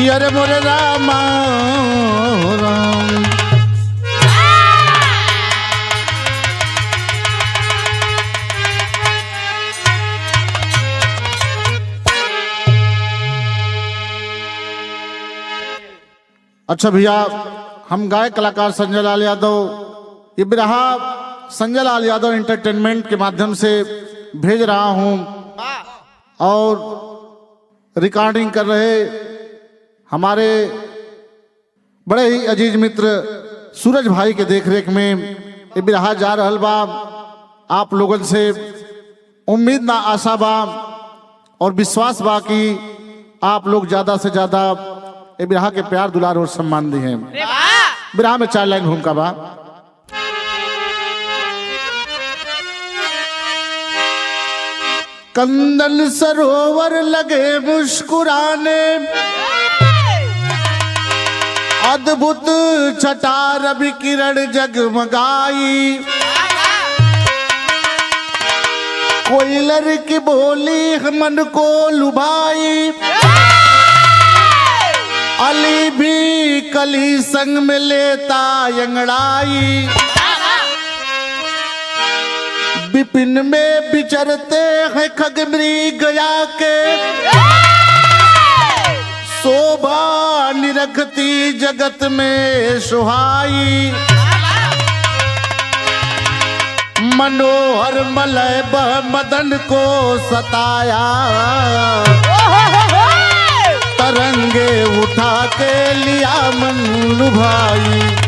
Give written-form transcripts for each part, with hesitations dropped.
अरे मोरे रामा राम। अच्छा भैया, हम गायक कलाकार संजय लाल यादव ये बिरहा संजय लाल यादव एंटरटेनमेंट के माध्यम से भेज रहा हूं और रिकॉर्डिंग कर रहे हमारे बड़े ही अजीज मित्र सूरज भाई के देखरेख में ये बिरहा जा रहल बा। आप लोगन से उम्मीद ना आशा बा और विश्वास बा कि आप लोग ज्यादा से ज्यादा ये बिरहा के प्यार दुलार और सम्मान दी हैं। बिरहा में 4 लाइन भूमिका बा। कंदन सरोवर लगे मुस्कुराने, अद्भुत छटा रवि किरण जगमगाई, कोयलर की बोली मन को लुभाई, अली भी कली संग में लेता अंगड़ाई, विपिन में विचरते हैं खग मृग गया के, शोभा निरखती जगत में सुहाई, मनोहर मलय बह मदन को सताया, तरंगे उठा के लिया मन लुभाई।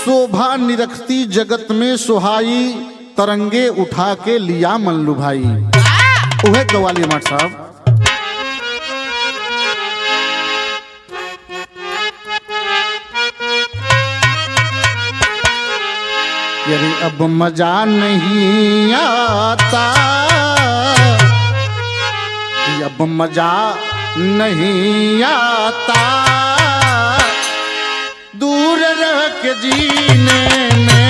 शोभा निरखती जगत में सुहाई, तरंगे उठा के लिया मन लुभाई। उहे कव्वाली मठ साहब। यदि अब मजा नहीं आता, अब मजा नहीं आता, दूर रह के जीने में,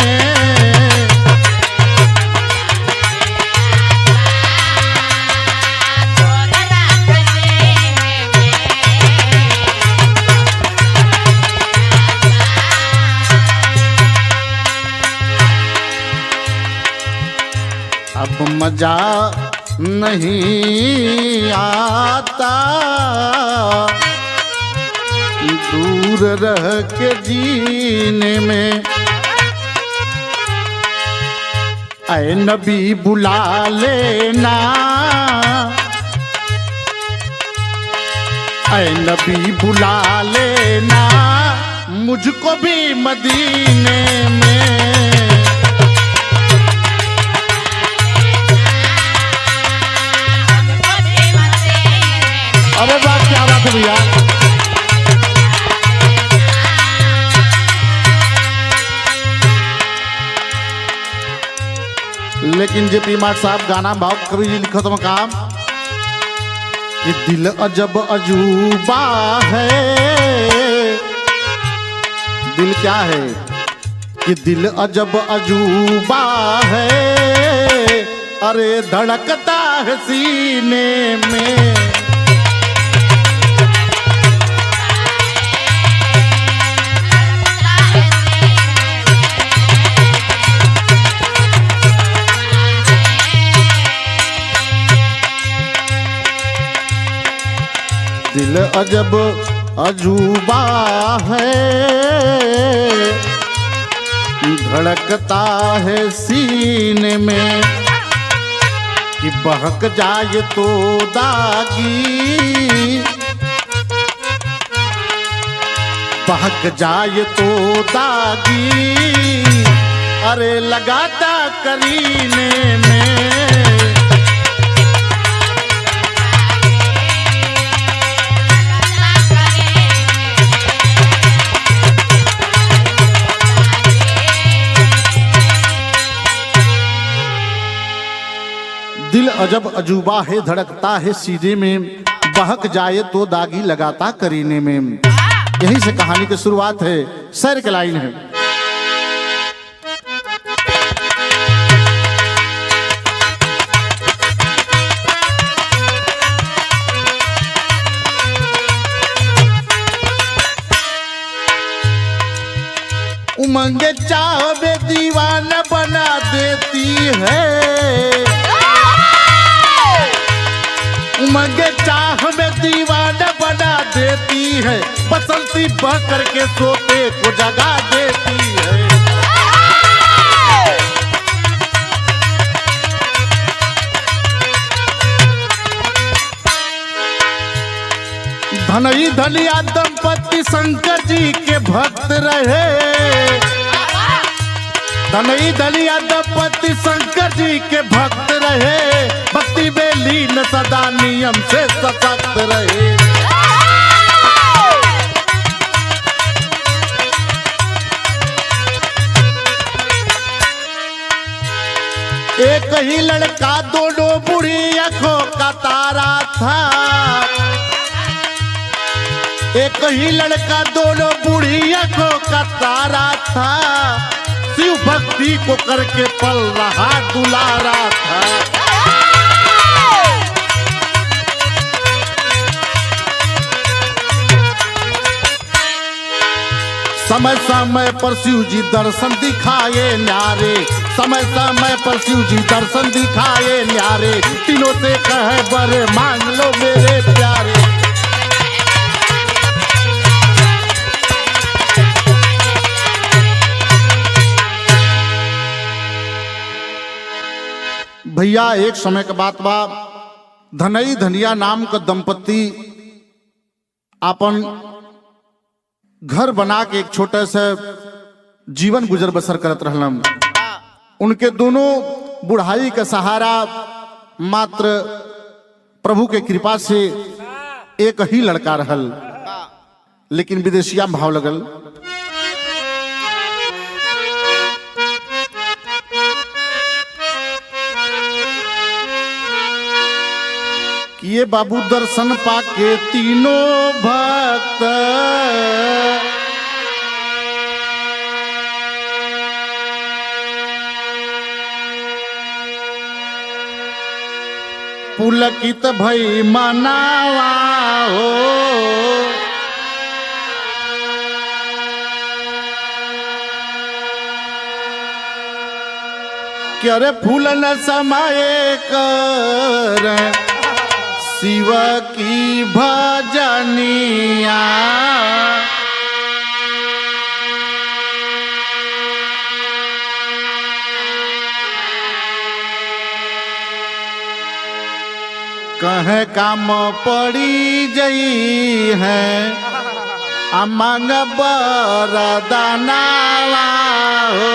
अब मजा नहीं आता, दूर रह के जीने में, ऐ नबी बुला लेना, ऐ नबी बुला लेना, मुझको भी मदीने में। अरे बात क्या बात है भैया। लेकिन जेपी मार्ट साहब गाना भाव कवि जी लिखत में काम कि दिल अजब अजूबा है। दिल क्या है कि दिल अजब अजूबा है, अरे धड़कता है सीने में। दिल अजब अजूबा है, धड़कता है सीने में, कि बहक जाए तो दागी, बहक जाए तो दागी, अरे लगाता करीने में। दिल अजब अजूबा है, धड़कता है सीने में, बहक जाए तो दागी लगाता करीने में। यहीं से कहानी की शुरुआत है। शेर की लाइन है, उमंगे चाहे दीवाना बना देती है, उमंगे चाह में दीवाना बना देती है, बसंती बह करके सोते को जगा देती है। धनई धनिया दंपति शंकर जी के भक्त रहे, धनई धनिया दंपति शंकर जी के भक्त रहे, भक्ति में लीन सदा नियम से सशक्त रहे। एक ही लड़का दोनों बुढ़ी आंखों का तारा था, एक ही लड़का दोनों बुढ़ी आंखों का तारा था, शिव भक्ति को करके पल रहा दुलारा था। समय समय पर शिव जी दर्शन दिखाए न्यारे, समय समय पर शिव जी दर्शन दिखाए न्यारे, तीनों से कहे बरे मांग लो मेरे प्यारे। भैया एक समय के बात बा, धनई धनिया नाम का दंपति अपन घर बना के एक छोटे से जीवन गुजर बसर करत रहलन। उनके दोनों बुढ़ाई का सहारा मात्र प्रभु के कृपा से एक ही लड़का रहल, लेकिन विदेशिया में भाव लगल। ये बाबू दर्शन पाके तीनों भक्त पुलकित भई मनावा हो, क्या रे फूल न समाये कर शिव की भजनिया, कहे काम पड़ी जई है अमंग बरदाना हो,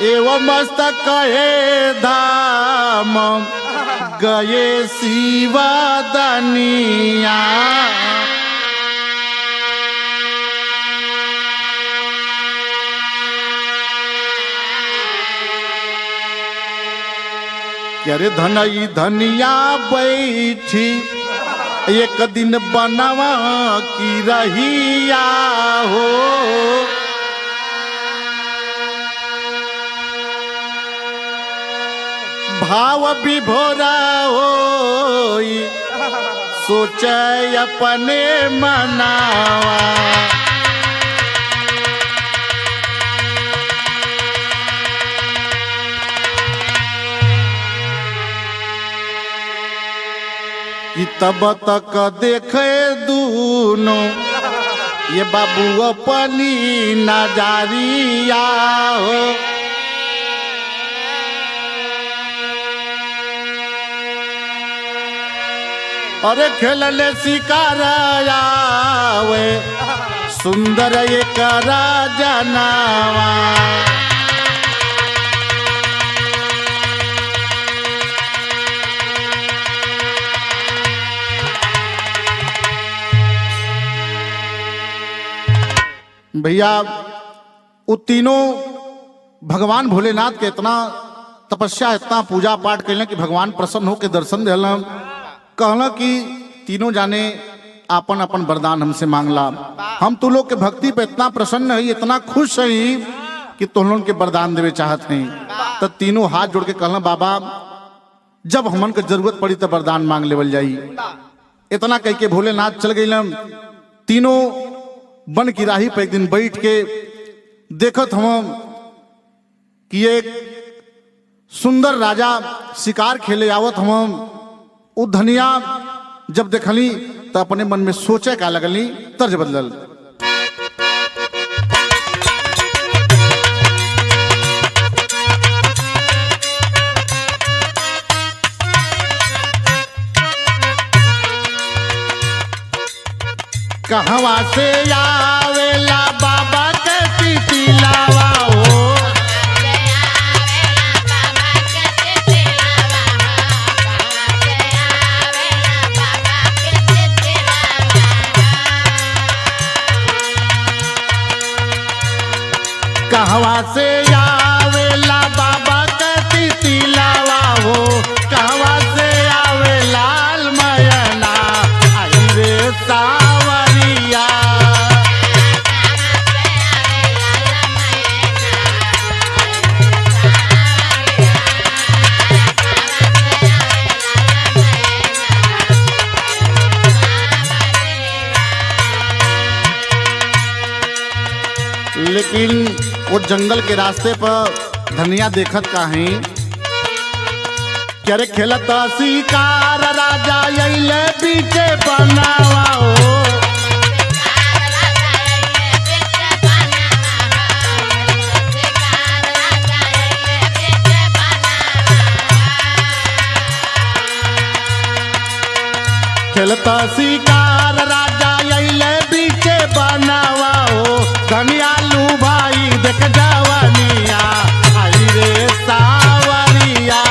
एवं मस्तक कहे धाम गए शिवदनिया, क्या रे धनई धनिया बैठी एक दिन बनवा की रहिया हो, भाव विभोरा होई सोचे अपने मनावा, कि तब तक देखे दूनों ये बाबू अपनी नजरिया हो, अरे खेलले शिकार आवे सुंदर एक राजनावा, भैया वो तीनों भगवान भोलेनाथ के इतना तपस्या इतना पूजा पाठ कैले कि भगवान प्रसन्न होकर दर्शन दिलन। कहला कि तीनों जाने अपन अपन वरदान हमसे मांगला। हम तू लोग के भक्ति पे इतना प्रसन्न है, इतना खुश है कि तुम लोग के वरदान देवे चाहत हैं। तो तीनों हाथ जोड़ के कहला बाबा जब हमन के जरूरत पड़ी तो वरदान मांग लेवल जाई। इतना कह के भोलेनाथ चल गए। तीनों वन की राही पे एक दिन बैठ के देखत हम कि एक सुंदर राजा शिकार खेले आवत हम। उ धनिया जब देखली तो अपने मन में सोचे का लगली, तर्ज बदलल। कहवा से आवेला बाबा के तितिलावा हो, कहवा से आवेला बाबा के तितिलावा हो, कहवा से आवे लाल मयना आई रे सावरिया। लेकिन वो जंगल के रास्ते पर धनिया देखत का है क्या रे खेलत शिकार राजा अइले पीछे बनावा हो, खेलत शिकार राजा अइले पीछे बनावा हो। धनिया लू भाई देख जवानिया आई रे सावरिया।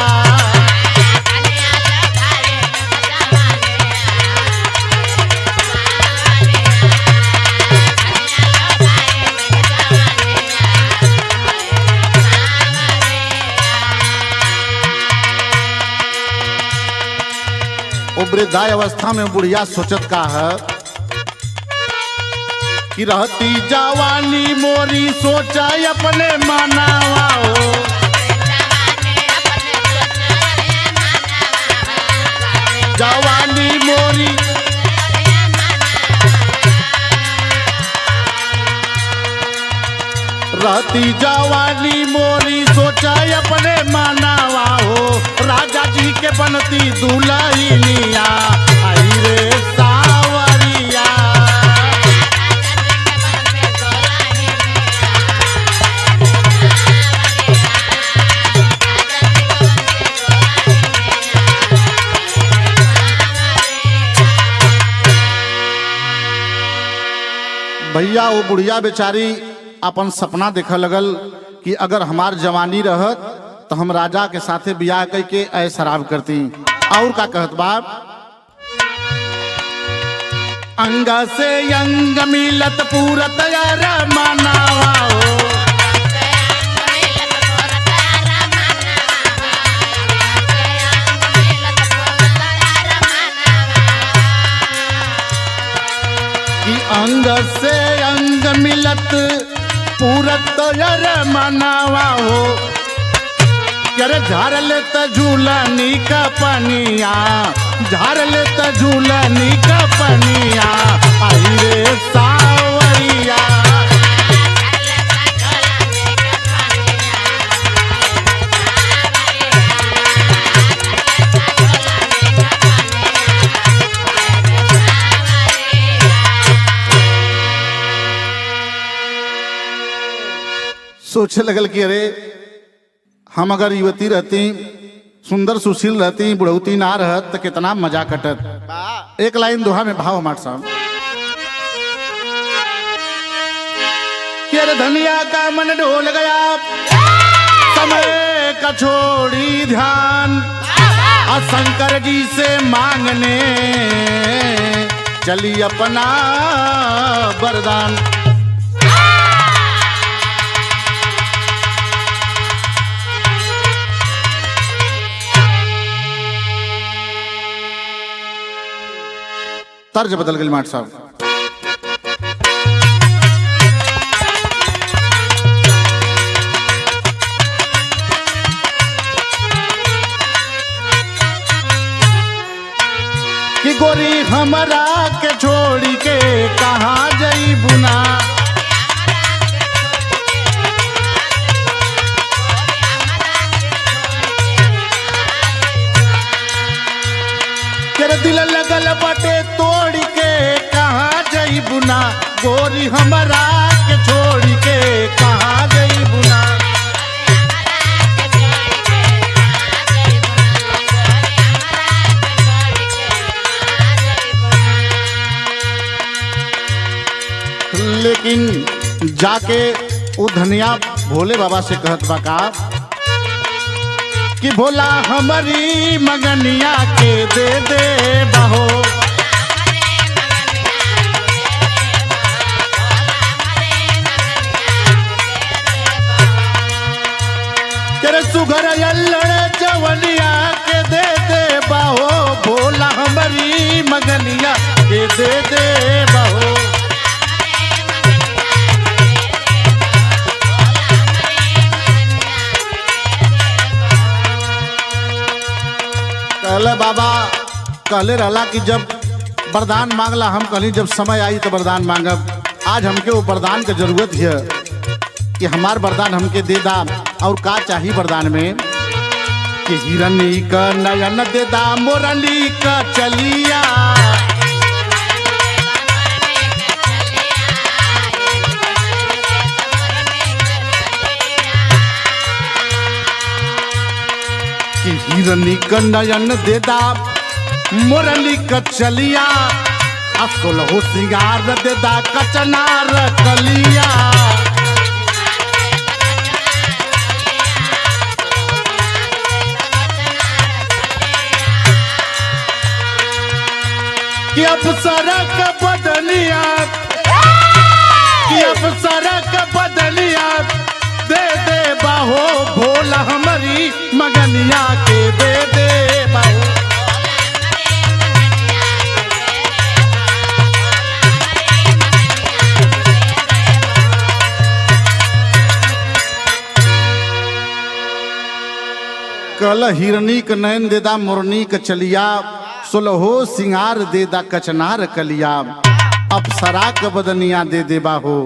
वृद्धाय अवस्था में बुढ़िया सोचत का है कि रहती जवानी मोरी सोचा अपने मानावा हो, जवानी मोरी रहती जवानी मोरी सोचा अपने मानावा हो। राजा जी के बनती दुल्हनिया आई रे सावरिया। भैया वो बुढ़िया बेचारी अपन सपना देख लगल कि अगर हमार जवानी रहत तो हम राजा के साथे बियाह करके ऐश शराब करती। और का कहत बाप, अंग से अंग मिलत पूरत यार मनावा हो, कि अंग से अंग मिलत पूरत यार मनावा हो। करे झार ले त झूलनी का पनिया, झार ले त झूलनी का पनिया आई रे सावरिया। सोचे लगल कि अरे हम अगर युवती रहती, सुंदर सुशील रहती, बुढ़ौती ना रहत तो कितना मजा कटत। एक लाइन दोहा में भाव हमारे साहब, अरे धनिया का मन ढोल गया समय का छोड़ी ध्यान, और शंकर जी से मांगने चली अपना वरदान। तर्ज बदल गई माट साहब। कि गोरी हमरा के छोड़ी के कहाँ जई बुना, तेरे दिल लगल बटे तोड़ी के कहाँ जई बुना, गोरी हमरा के छोड़ी के कहाँ जई बुना। लेकिन जाके वो धनिया भोले बाबा से कहत बा का कि भोला हमारी मगनिया के दे दे बहो, तेरे सुघर अल्लड़ जवनिया के दे दे बहो, भोला हमारी मगनिया के दे दे बहो। कहले बाबा कहले रहला कि जब वरदान मांगला, हम कहली जब समय आई तो वरदान मांगब। आज हमके वो वरदान के जरूरत है कि हमार वरदान हमके दे दा। और का चाहिए वरदान में कि हिरनी का नयन दे दा, मोरली का चलिया, कि हिरनी का नयन दे दा, मोरली का चलिया, असल हो सिंगार दे दा, कचनार कलिया। कि अब सड़क बदलिया, कि अब सड़क बदलिया दे दे बाहो, भोला हमारी मगनिया के दे दे बाहो। कल हिरनी क नयन दे दा, मोरनी क चलिया, सुलहो सिंगार दे दा, कचनार कलिया, अप्सरा क बदनिया दे दे बाहो,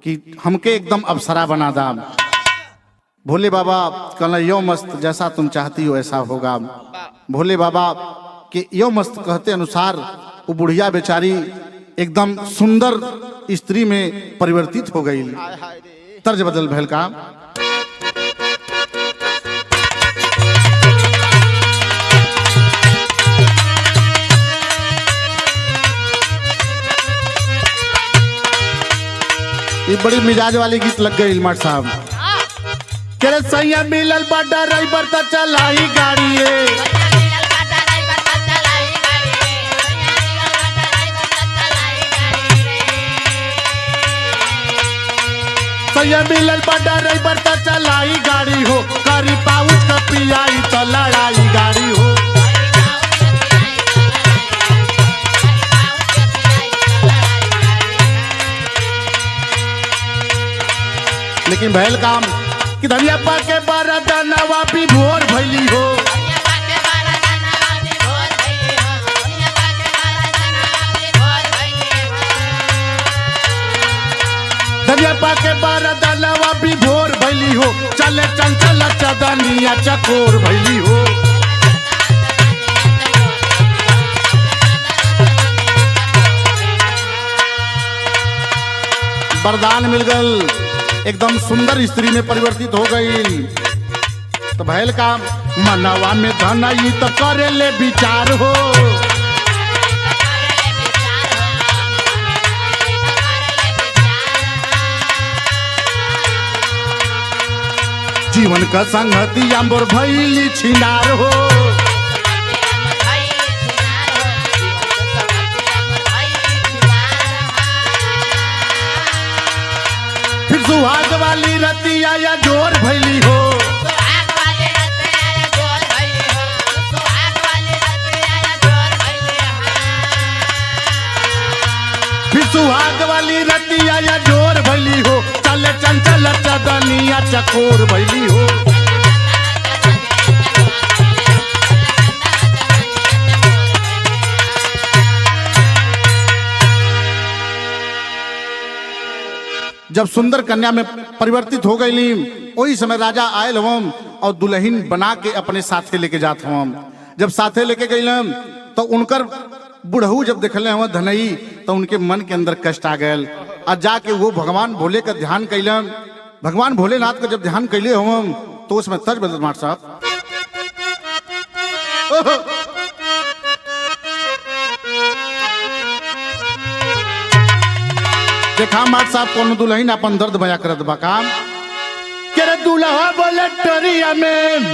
कि हमके एकदम अप्सरा बना दा। भोले बाबा कहला यो मस्त, जैसा तुम चाहती हो ऐसा होगा। भोले बाबा के यो मस्त कहते अनुसार वो बुढ़िया बेचारी एकदम सुंदर स्त्री में परिवर्तित हो गई। तर्ज बदल भैल का ये बड़ी मिजाज वाली गीत लग गई इल्माट साहब। केरे सैया मिलल बा ड्राइवर त चलाई गाड़ी, सैया मिलल बा ड्राइवर त चलाई गाड़ी हो, करी पाउच क पियाई त लड़ाई गाड़ी हो। लेकिन भैल काम कि धनिया पाके बारादानवा भी भोर भैली हो, धनिया पाके बारादानवा भी भोर भैली हो, चले चंचल चदनिया चकोर भैली हो। वरदान मिल गल, एकदम सुंदर स्त्री में परिवर्तित हो गई। तो भैल का मनवा में धन ई तो करे ले विचार हो, जीवन का संगति अंबर भैली छिनार हो, फिर सुहाग वाली रतिया या जोर भैली हो, चकोर भैली हो। जब सुंदर कन्या में परिवर्तित हो गई, वही समय राजा आयल हम और दुल्हन बना के अपने साथे लेके जात हम। जब साथे लेके गई तो उनकर बुढ़ऊ जब देखले हम धनई तो उनके मन के अंदर कष्ट आ गए और जाके वो भगवान भोले का ध्यान कैलन। भगवान भोलेनाथ का जब ध्यान कैले हम तो उसमें तज बदल मार साहब देखा मार साहब कौन दुल्हन अपन दर्द बया करत बा काम के दुल्हा बोले टरिया में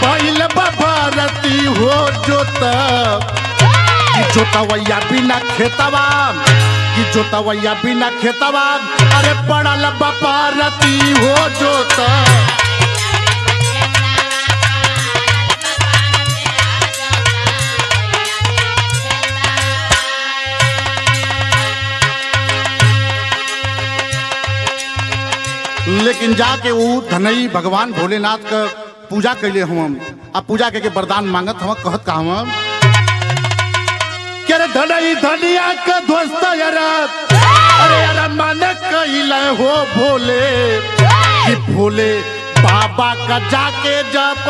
भइल बबरती हो जोतवैया बिना खेतवा कि जोतवैया बिना खेतवा अरे पड़ल बबरती हो जोता। लेकिन जाके वो धनई भगवान भोलेनाथ का पूजा कैले हम आ पूजा के वरदान मांगत हम कहत का हम के धनई धनिया का दोस्त यारा अरे यार मन कैले हो भोले कि भोले बाबा का जाके जप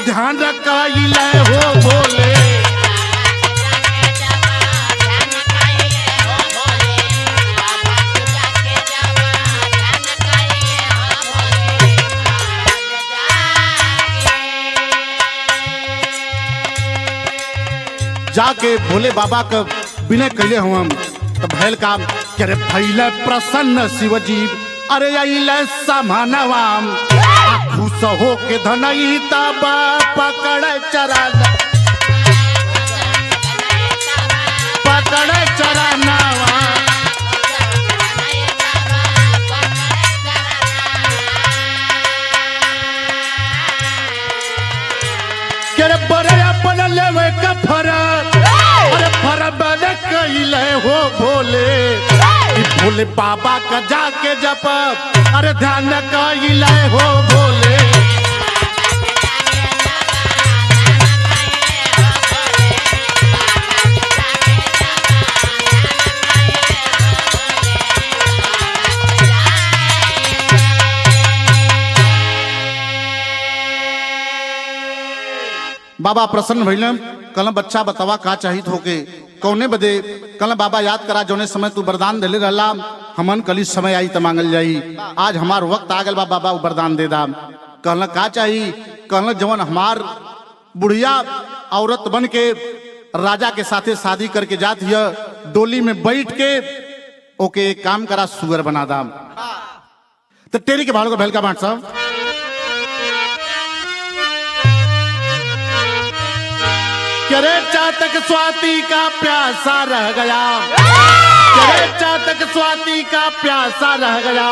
ध्यान कैले हो भोले। जाके भोले बाबा का विनय कैले हम तो भैल काम करे भैले प्रसन्न शिवजी अरे अइले समानवाम खुश हो के धनई तब पकड़े चरण करे बड़े अपन लेवे का फरक अरे फरक बने कैले हो भोले भोले बाबा का जाके जप अरे ध्यान कैले हो भोले। बाबा प्रसन्न भइल कल बच्चा बतावा का चाहिए होके कौने बदे कल बाबा याद करा जोने समय तू वरदान दिले रहला हमन कली समय आई त मांगल जाई। आज हमार वक्त आ गल बा बाबा वरदान दे दा। कहल का चाहिए कहल जवन हमार बुढ़िया औरत बन के राजा के साथे शादी करके जात हिय डोली में बैठ के ओके एक काम करा सुअर बना दाम तो टेरी के भाड़ों को भैल का बांट साहब करे चातक स्वाति का प्यासा रह गया करे चातक स्वाति का प्यासा रह गया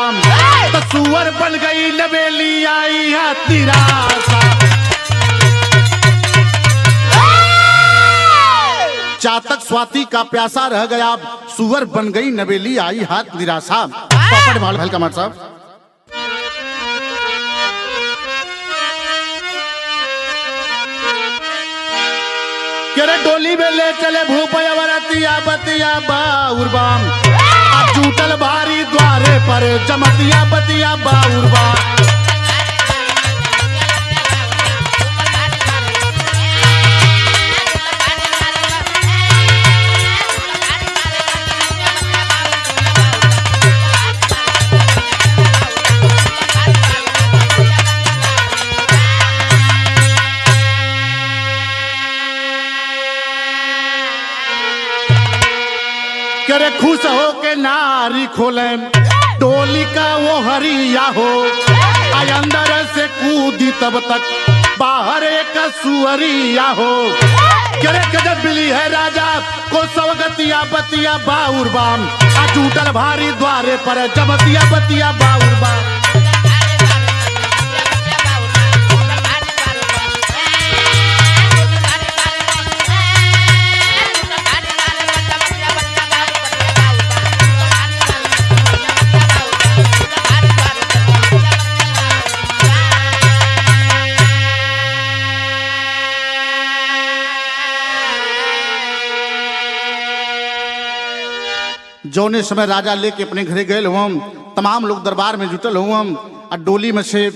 तो सुअर बन गई नवेली आई है तिरासा। चातक स्वाति का प्यासा रह गया सुअर बन गई नवेली आई हाथ निराशा। पापड़ भाल भैल का मार साहब करे डोली में ले चले भूपया वरतिया बतिया बाउरबाम अब जूटल भारी द्वारे पर जमतिया बतिया बाउरबाम। करे खुश हो के नारी खोले डोली का वो हरिया हो आई अंदर से कूदी तब तक बाहर एक सुअरिया हो। करे गजब मिली है राजा को सवगतिया बतिया बाउरबाम आ टूटल भारी द्वारे पर जमतिया बतिया बाउरबाम। जौने समय राजा लेके अपने घरे गए हम, तमाम लोग दरबार में जुटल हम और डोली में से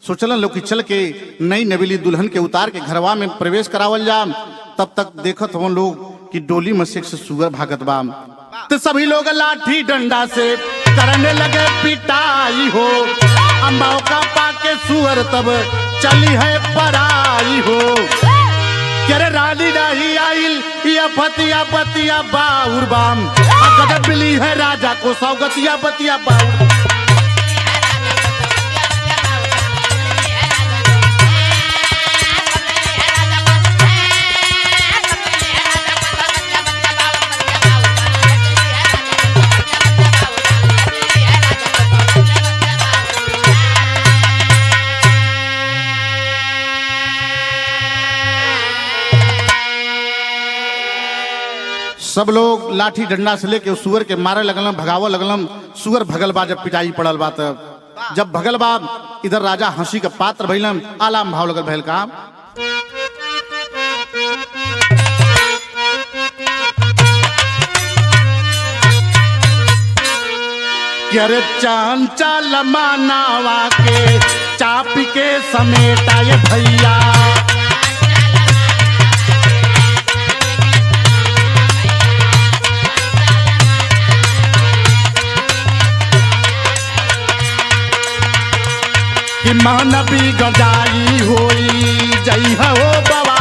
सोचलन लोग कि चल के नई नवेली दुल्हन के उतार के घरवा में प्रवेश करावल जा। तब तक देखत हम लोग कि डोली में से सुअर भागत बा, तो सभी लोग लाठी डंडा से करने लगे पिटाई हो। अम्बाओ का पाके सुअर तब चली है पराई हो। करे रानी नहीं आइल या फतिया बतिया बाउर बाम, गदर मिली है राजा को सौगतिया बतिया बाउर। सब लोग लाठी डंडा से लेके उस सुअर के मारे लगलम, भगाव लगलम। सुअर भगल बा, जब पिटाई पड़ल बा तब जब भगल बा, इधर राजा हंसी का पात्र भइलम। आलाम भाव लगल भइल का, अरे चांचा मानावा के चापी के समेटा ये भैया। कि महानबी गजाई होई जई हो बाबा,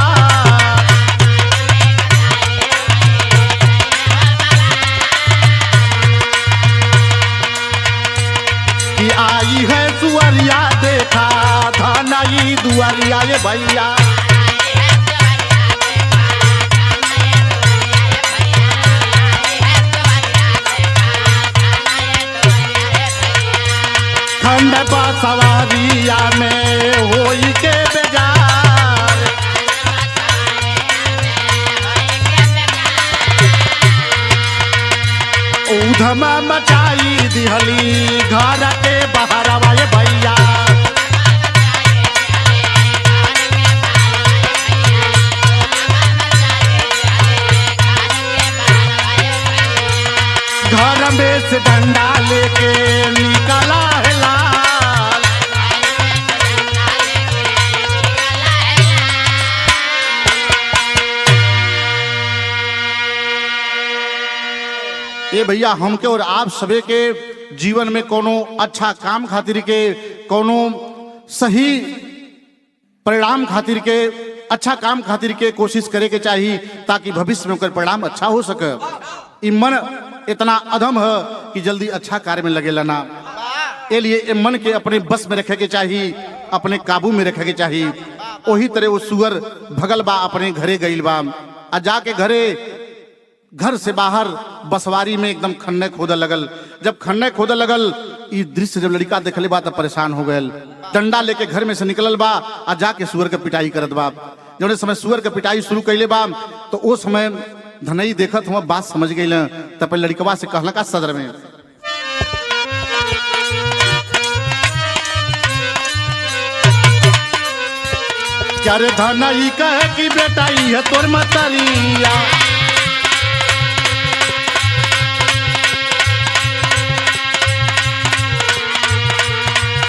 कि आई है सुअरिया देखा धनाई दुआरिया ये भैया। खंड सवारिया में होई के बेजार, उधमा मचाई दिहली घर के बाहर आए भैया। घर में से डंडा लेके निकला है लाल, ये भैया हमके और आप सबे के जीवन में कोनो अच्छा काम खातिर के, कोनो सही परिणाम खातिर के, अच्छा काम खातिर के कोशिश करे के चाहिए, ताकि भविष्य में उनका परिणाम अच्छा हो सके। ई मन इतना अधम है कि जल्दी अच्छा कार्य में लगेला ना, ये लिए ये मन के अपने बस में रखे के चाहिए, अपने काबू में रखे के चाहिए। वही तरह वो सुअर भगल बा, अपने घरे गईल बा, आ जाके घरे घर से बाहर बसवारी में एकदम खन्ने खोदा लगल। जब खन्ने खोदा लगल, ये दृश्य जब लड़का देखले बा तब परेशान हो गए। डंडा लेके घर में से निकलल बा, आ जाके सुअर के पिटाई करत बा। जौने समय सुअर के पिटाई शुरू कैले बा, तो वो समय धनई देखत हुआ बात समझ गई। तब लड़कवा से कहला का सदर में, क्या रे धनई कहे कि बेटा ये तोर मतरिया,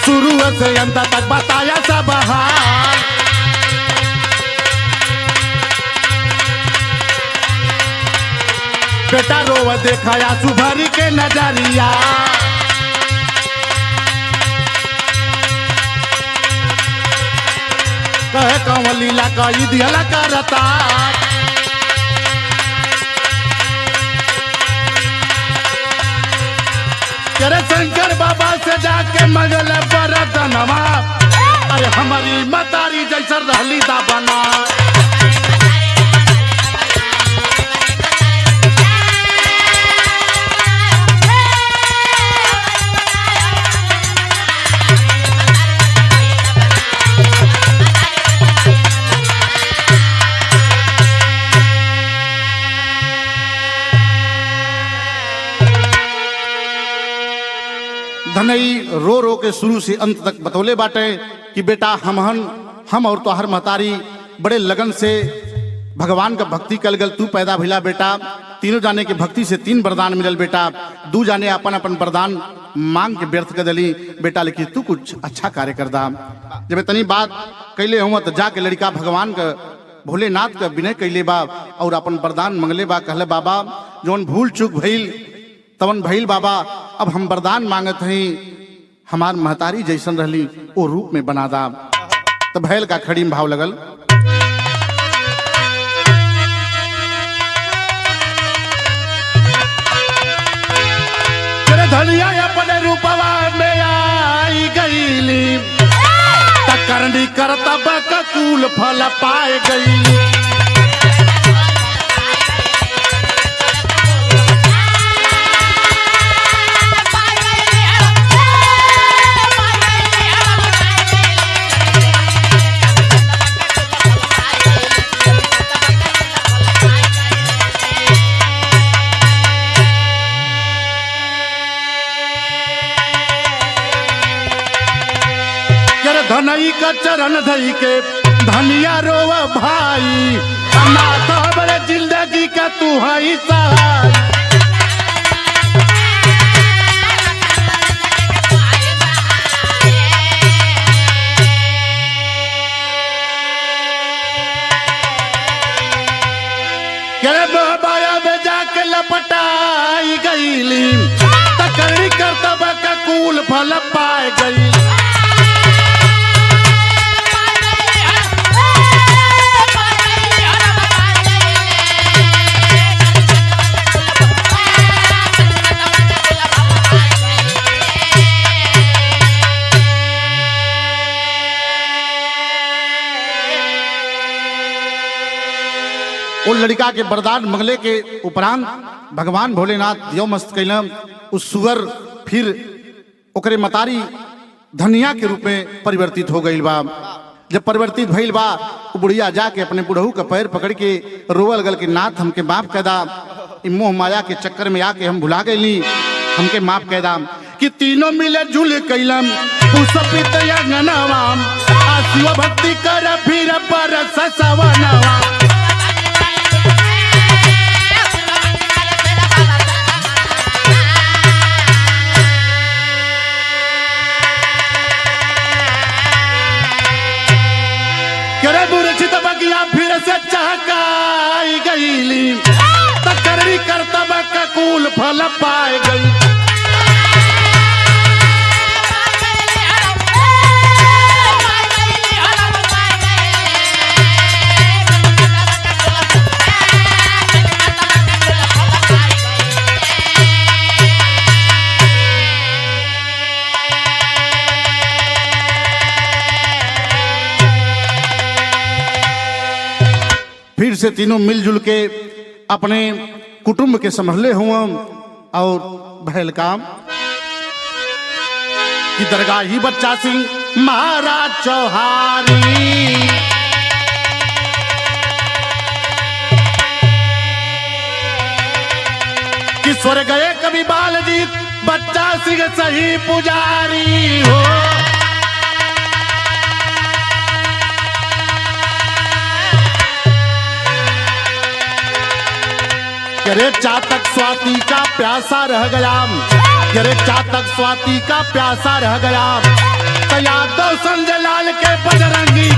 शुरू से अंत तक बताया सब हाल। बेटा रोव देखाया सुभरी के नजरिया, कहे कौन लीला कही दिहला करता, तेरे शंकर बाबा से जाके मगल बरतनवा, अरे हमारी मतारी जैसा रहली दा बना। धनई रो रो के शुरू से अंत तक बतौले बाटे कि बेटा हम और तोहर महतारी बड़े लगन से भगवान का भक्ति कल गल तू पैदा भइला बेटा, तीनों जाने के भक्ति से 3 वरदान मिलल बेटा, 2 जाने अपन अपन वरदान मांग के व्यर्थ कर दली बेटा, लेकिन तू कुछ अच्छा कार्य कर दा। जब इतनी बात कैले हुआ तो जाके लड़का भगवान का भोलेनाथ का विनय कैले बा और अपन वरदान मंगले बा। कहले बाबा जौन भूल चूक भइल तवन भइल बाबा, अब हम वरदान मांगत हई हमार महतारी जैसन रहली वो रूप में बना दा। तो भैल का खड़ी में भाव लगल, धनिया अपने रूपवा में आई गईली, करनी करतब का कूल फल पाए गईली। धनई का चरण धई के धनिया रोव भाई, नाथ हमरे जिंदगी का तू हई सहाय। बाया में जाके लपटाई गईली, तकड़ी करतब का कूल फल पाए गई। वो लड़का के वरदान मंगले के उपरांत भगवान भोलेनाथ दियो मस्त कैलम। उस सुअर फिर ओकरे मतारी धनिया के रूप में परिवर्तित हो गई बा। जब परिवर्तित भइल बा वो बुढ़िया जाके अपने बुढ़ऊ का पैर पकड़ के रोवल गल के नाथ हमके माफ कैदा, मोह माया के चक्कर में आके हम भुला गईली, हमके माफ कैदा। कि तीनों मिले जुल कैलम पुष्पित अंगनवा, शिव भक्ति कर फिर पर ससवनवा। फिर से चहकाई गईली, तकड़ी करतब का कूल फल पाए गई। फिर से तीनों मिलजुल के अपने कुटुंब के संभले हुआ और भैल काम कि दरगाही बच्चा सिंह महाराज चौहारी, कि स्वर गए कवि बालजीत बच्चा सिंह सही पुजारी हो। करे चातक स्वाति का प्यासा रह गया, करे चातक स्वाति का प्यासा रह गया। तो यादव संजय लाल के बजरंगी